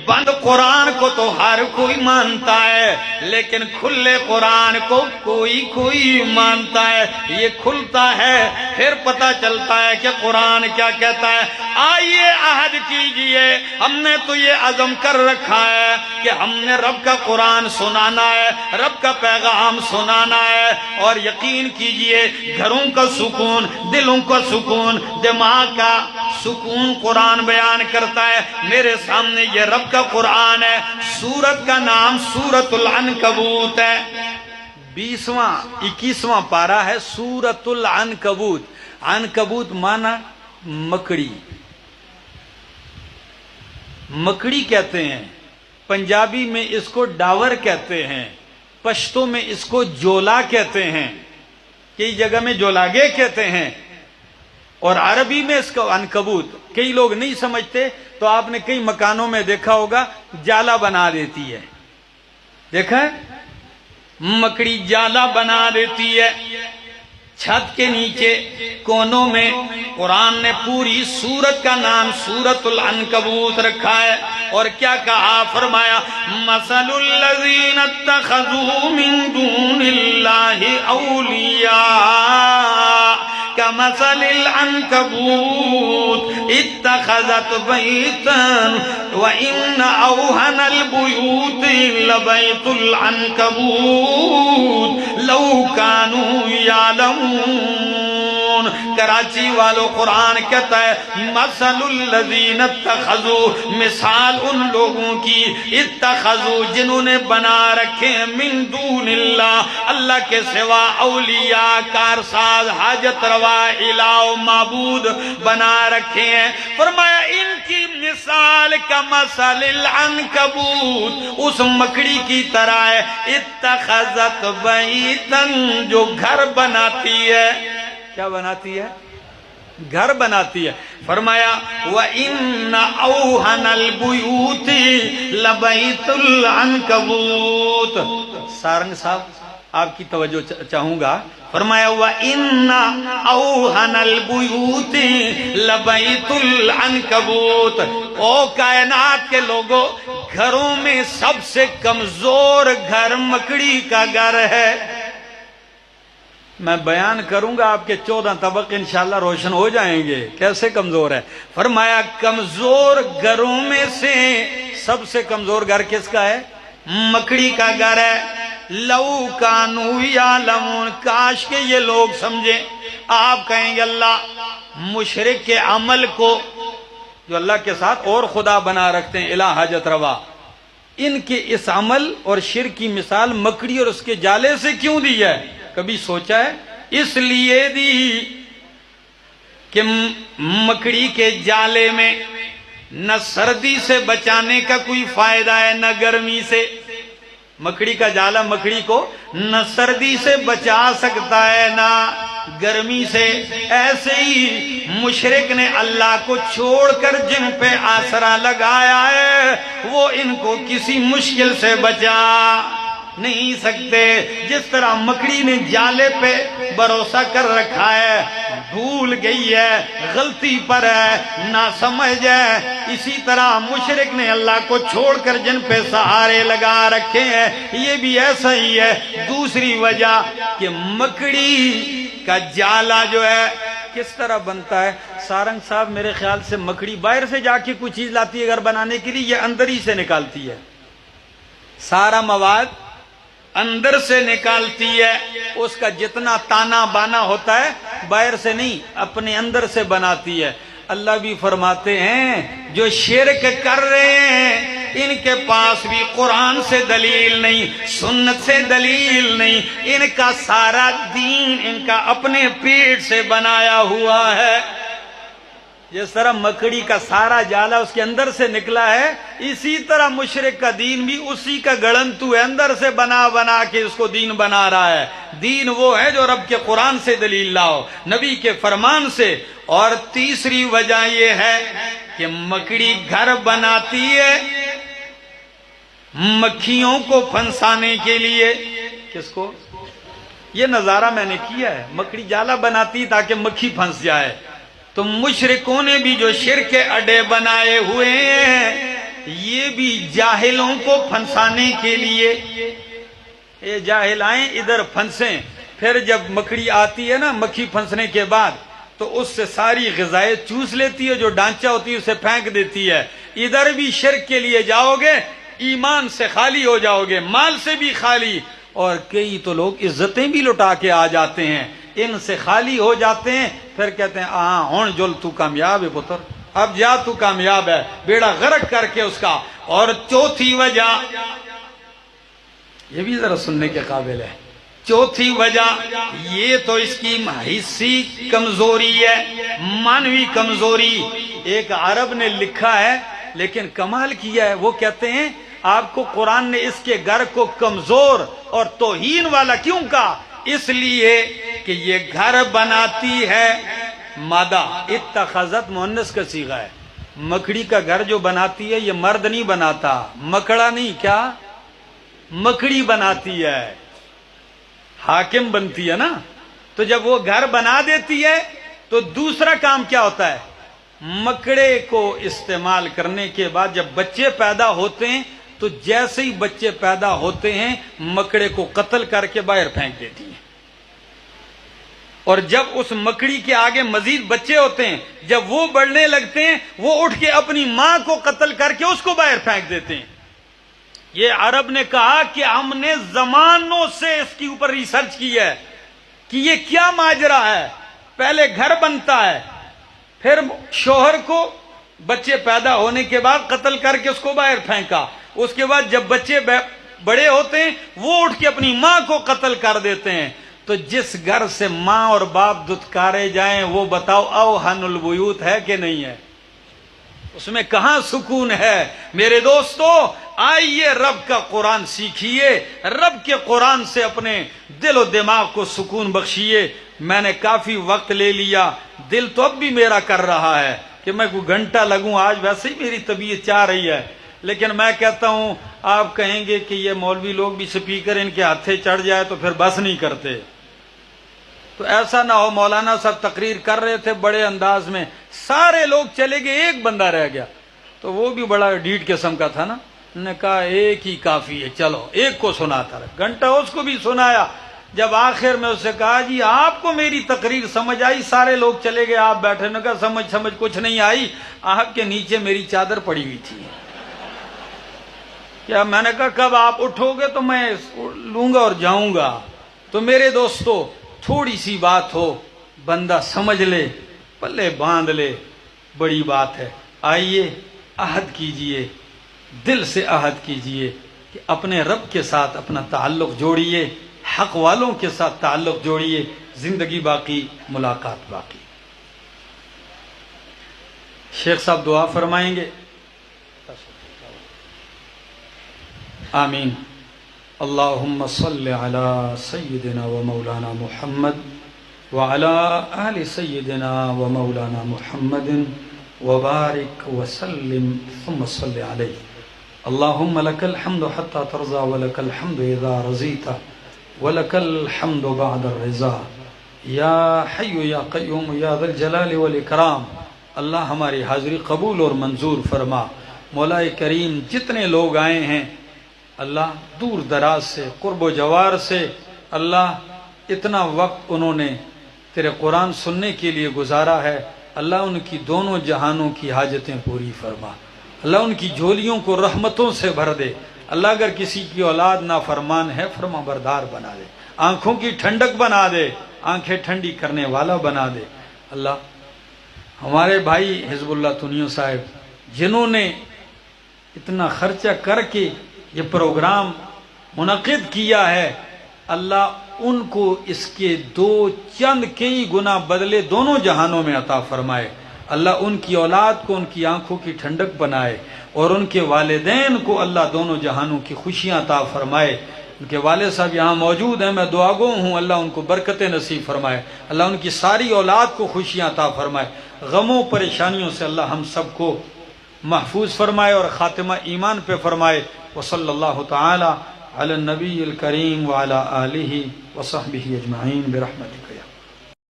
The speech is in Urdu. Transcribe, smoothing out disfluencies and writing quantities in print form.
بند قرآن کو تو ہر کوئی مانتا ہے، لیکن کھلے قرآن کو کوئی مانتا ہے۔ یہ کھلتا ہے پھر پتہ چلتا ہے کہ قرآن کیا کہتا ہے۔ آئیے عہد کیجئے، ہم نے تو یہ عزم کر رکھا ہے کہ ہم نے رب کا قرآن سنانا ہے، رب کا پیغام سنانا ہے، اور یقین کیجئے گھروں کا سکون، دلوں کا سکون، دماغ کا سکون قرآن بیان کرتا ہے۔ میرے سامنے یہ رب کا قرآن ہے، سورت کا نام سورۃ العنکبوت ہے، 21واں پارہ ہے سورۃ العنکبوت۔ عنکبوت مانا مکڑی، مکڑی کہتے ہیں، پنجابی میں اس کو ڈاور کہتے ہیں، پشتو میں اس کو جولا کہتے ہیں، کئی جگہ میں جولاگے کہتے ہیں، اور عربی میں اس کو عنکبوت۔ کئی لوگ نہیں سمجھتے تو آپ نے کئی مکانوں میں دیکھا ہوگا جالا بنا دیتی ہے، دیکھا ہے؟ مکڑی جالا بنا دیتی ہے چھت کے نیچے کونوں میں۔ قرآن نے پوری سورت کا نام سورۃ العنکبوت رکھا ہے، اور کیا کہا؟ فرمایا مثل الذین اتخذوا من دون اللہ اولیاء کمثل العنکبوت اتخذت بیتا وان اوہن البیوت لبیت العنکبوت لو کانوا یعلمون۔ کراچی والوں قرآن کہتا ہے مثل الذین اتخذوا، مثال ان لوگوں کی، اتخذوا جنہوں نے بنا رکھے، من دون اللہ اللہ کے سوا، اولیاء کارساز، حاجت روا، الہ و معبود بنا رکھے ہیں۔ فرمایا ان کی مثال کا مثل العنکبوت، اس مکڑی کی طرح ہے، اتخذت بیتن جو گھر بناتی ہے۔ کیا بناتی ہے؟ گھر بناتی ہے۔ فرمایا وَإِنَّ أَوْهَنَ الْبُيُوتِ لَبَيْتُ الْعَنْكَبُوتِ۔ سارنگ صاحب آپ کی توجہ چاہوں گا۔ فرمایا وَإِنَّ أَوْهَنَ الْبُيُوتِ لَبَيْتُ الْعَنْكَبُوتِ۔ او کائنات کے لوگوں، گھروں میں سب سے کمزور گھر مکڑی کا گھر ہے۔ میں بیان کروں گا، آپ کے 14 طبق انشاءاللہ روشن ہو جائیں گے کیسے کمزور ہے۔ فرمایا کمزور گھروں میں سے سب سے کمزور گھر کس کا ہے؟ مکڑی کا گھر ہے۔ لو کانوا یعلمون، کاش کہ یہ لوگ سمجھیں۔ آپ کہیں گے اللہ مشرک کے عمل کو، جو اللہ کے ساتھ اور خدا بنا رکھتے ہیں، الہ حاجت روا، ان کے اس عمل اور شرک کی مثال مکڑی اور اس کے جالے سے کیوں دی ہے؟ کبھی سوچا ہے؟ اس لیے دی کہ مکڑی کے جالے میں نہ سردی سے بچانے کا کوئی فائدہ ہے نہ گرمی سے۔ مکڑی کا جالا مکڑی کو نہ سردی سے بچا سکتا ہے نہ گرمی سے۔ ایسے ہی مشرک نے اللہ کو چھوڑ کر جن پہ آسرا لگایا ہے، وہ ان کو کسی مشکل سے بچا نہیں سکتے۔ جس طرح مکڑی نے جالے پہ بھروسہ کر رکھا ہے، بھول گئی ہے، غلطی پر ہے، ناسمجھ ہے، اسی طرح مشرک نے اللہ کو چھوڑ کر جن پہ سہارے لگا رکھے ہیں، یہ بھی ایسا ہی ہے۔ دوسری وجہ کہ مکڑی کا جالا جو ہے کس طرح بنتا ہے؟ سارنگ صاحب میرے خیال سے مکڑی باہر سے جا کے کوئی چیز لاتی ہے گھر بنانے کے لیے، یہ اندر ہی سے نکالتی ہے، سارا مواد اندر سے نکالتی ہے۔ اس کا جتنا تانا بانا ہوتا ہے باہر سے نہیں، اپنے اندر سے بناتی ہے۔ اللہ بھی فرماتے ہیں جو شرک کر رہے ہیں ان کے پاس بھی قرآن سے دلیل نہیں، سنت سے دلیل نہیں، ان کا سارا دین ان کا اپنے پیٹ سے بنایا ہوا ہے۔ جس طرح مکڑی کا سارا جالا اس کے اندر سے نکلا ہے، اسی طرح مشرک کا دین بھی اسی کا گڑنتو ہے، اندر سے بنا بنا کے اس کو دین بنا رہا ہے۔ دین وہ ہے جو رب کے قرآن سے دلیل لاؤ، نبی کے فرمان سے۔ اور تیسری وجہ یہ ہے کہ مکڑی گھر بناتی ہے مکھیوں کو پھنسانے کے لیے۔ کس کو؟ یہ نظارہ میں نے کیا ہے، مکڑی جالا بناتی تاکہ مکھی پھنس جائے۔ تو مشرکوں نے بھی جو شرک کے اڈے بنائے ہوئے ہیں، یہ بھی جاہلوں کو پھنسانے کے لیے. یہ جاہل آئیں ادھر پھنسیں، پھر جب مکڑی آتی ہے نا، مکھی پھنسنے کے بعد تو اس سے ساری غذائیں چوس لیتی ہے، جو ڈھانچہ ہوتی ہے اسے پھینک دیتی ہے. ادھر بھی شرک کے لیے جاؤ گے، ایمان سے خالی ہو جاؤ گے، مال سے بھی خالی، اور کئی تو لوگ عزتیں بھی لٹا کے آ جاتے ہیں، ان سے خالی ہو جاتے ہیں، پھر کہتے ہیں ہاں ہون جل تو کامیاب ہے پتر، اب جا تو کامیاب ہے، بیڑا غرق کر کے اس کا. اور چوتھی وجہ، یہ بھی ذرا سننے کے قابل ہے، چوتھی وجہ یہ تو اس کی حصی کمزوری ہے، مانوی کمزوری. ایک عرب نے لکھا ہے لیکن کمال کیا ہے، وہ کہتے ہیں آپ کو قرآن نے اس کے گھر کو کمزور اور توہین والا کیوں کہا؟ اس لیے کہ یہ گھر بناتی ہے مادہ، اتخذت مؤنث کا صیغہ ہے. مکڑی کا گھر جو بناتی ہے یہ مرد نہیں بناتا، مکڑا نہیں، کیا مکڑی بناتی ہے، حاکم بنتی ہے نا. تو جب وہ گھر بنا دیتی ہے تو دوسرا کام کیا ہوتا ہے؟ مکڑے کو استعمال کرنے کے بعد جب بچے پیدا ہوتے ہیں تو جیسے ہی بچے پیدا ہوتے ہیں مکڑے کو قتل کر کے باہر پھینک دیتی ہے. اور جب اس مکڑی کے آگے مزید بچے ہوتے ہیں، جب وہ بڑھنے لگتے ہیں وہ اٹھ کے اپنی ماں کو قتل کر کے اس کو باہر پھینک دیتے ہیں. یہ عرب نے کہا کہ ہم نے زمانوں سے اس کے اوپر ریسرچ کی ہے کہ یہ کیا ماجرا ہے. پہلے گھر بنتا ہے، پھر شوہر کو بچے پیدا ہونے کے بعد قتل کر کے اس کو باہر پھینکا، اس کے بعد جب بچے بڑے ہوتے ہیں وہ اٹھ کے اپنی ماں کو قتل کر دیتے ہیں. تو جس گھر سے ماں اور باپ دتکارے جائیں وہ بتاؤ اوہن البیوت ہے کہ نہیں ہے؟ اس میں کہاں سکون ہے؟ میرے دوستو آئیے رب کا قرآن سیکھیے، رب کے قرآن سے اپنے دل و دماغ کو سکون بخشیے. میں نے کافی وقت لے لیا، دل تو اب بھی میرا کر رہا ہے کہ میں کوئی گھنٹہ لگوں، آج ویسے ہی میری طبیعت چاہ رہی ہے، لیکن میں کہتا ہوں آپ کہیں گے کہ یہ مولوی لوگ بھی سپیکر ان کے ہاتھے چڑھ جائے تو پھر بس نہیں کرتے. تو ایسا نہ ہو، مولانا صاحب تقریر کر رہے تھے بڑے انداز میں، سارے لوگ چلے گئے، ایک بندہ رہ گیا، تو وہ بھی بڑا ڈیٹ قسم کا تھا نا، انہوں نے کہا ایک ہی کافی ہے، چلو ایک کو سناتا رہا، گھنٹہ اس کو بھی سنایا. جب آخر میں اس سے کہا جی آپ کو میری تقریر سمجھ آئی؟ سارے لوگ چلے گئے، آپ بیٹھے. نے کہا سمجھ کچھ نہیں آئی، آپ کے نیچے میری چادر پڑی ہوئی تھی. کیا؟ میں نے کہا کب آپ اٹھو گے تو میں لوں گا اور جاؤں گا. تو میرے دوستو تھوڑی سی بات ہو، بندہ سمجھ لے، پلے باندھ لے، بڑی بات ہے. آئیے عہد کیجئے، دل سے عہد کیجئے کہ اپنے رب کے ساتھ اپنا تعلق جوڑیے، حق والوں کے ساتھ تعلق جوڑیے، زندگی باقی ملاقات باقی. شیخ صاحب دعا فرمائیں گے. آمین. اللہم صل علی سیدنا و مولانا محمد وعلی آل سیدنا و مولانا محمد وبارک وسلم ثم صل علیہ. اللہم لک الحمد حتی ترضا ولک الحمد اذا رضیت ولک الحمد بعد الرضا. یا حی یا قیوم یا ذا الجلال والاکرام. اللہ ہماری حاضری قبول اور منظور فرما. مولا کریم جتنے لوگ آئے ہیں اللہ دور دراز سے، قرب و جوار سے، اللہ اتنا وقت انہوں نے تیرے قرآن سننے کے لیے گزارا ہے، اللہ ان کی دونوں جہانوں کی حاجتیں پوری فرما. اللہ ان کی جھولیوں کو رحمتوں سے بھر دے. اللہ اگر کسی کی اولاد نافرمان ہے فرما بردار بنا دے، آنکھوں کی ٹھنڈک بنا دے، آنکھیں ٹھنڈی کرنے والا بنا دے. اللہ ہمارے بھائی حزب اللہ تنیو صاحب جنہوں نے اتنا خرچہ کر کے یہ پروگرام منعقد کیا ہے، اللہ ان کو اس کے دو چند کئی گنا بدلے دونوں جہانوں میں عطا فرمائے. اللہ ان کی اولاد کو ان کی آنکھوں کی ٹھنڈک بنائے اور ان کے والدین کو اللہ دونوں جہانوں کی خوشیاں عطا فرمائے. ان کے والد صاحب یہاں موجود ہیں، میں دعا گو ہوں، اللہ ان کو برکتیں نصیب فرمائے. اللہ ان کی ساری اولاد کو خوشیاں عطا فرمائے. غموں پریشانیوں سے اللہ ہم سب کو محفوظ فرمائے اور خاتمہ ایمان پہ فرمائے. وصلی اللہ تعالی علی النبی الکریم وعلی آلہ وصحبہ اجمعین برحمتک.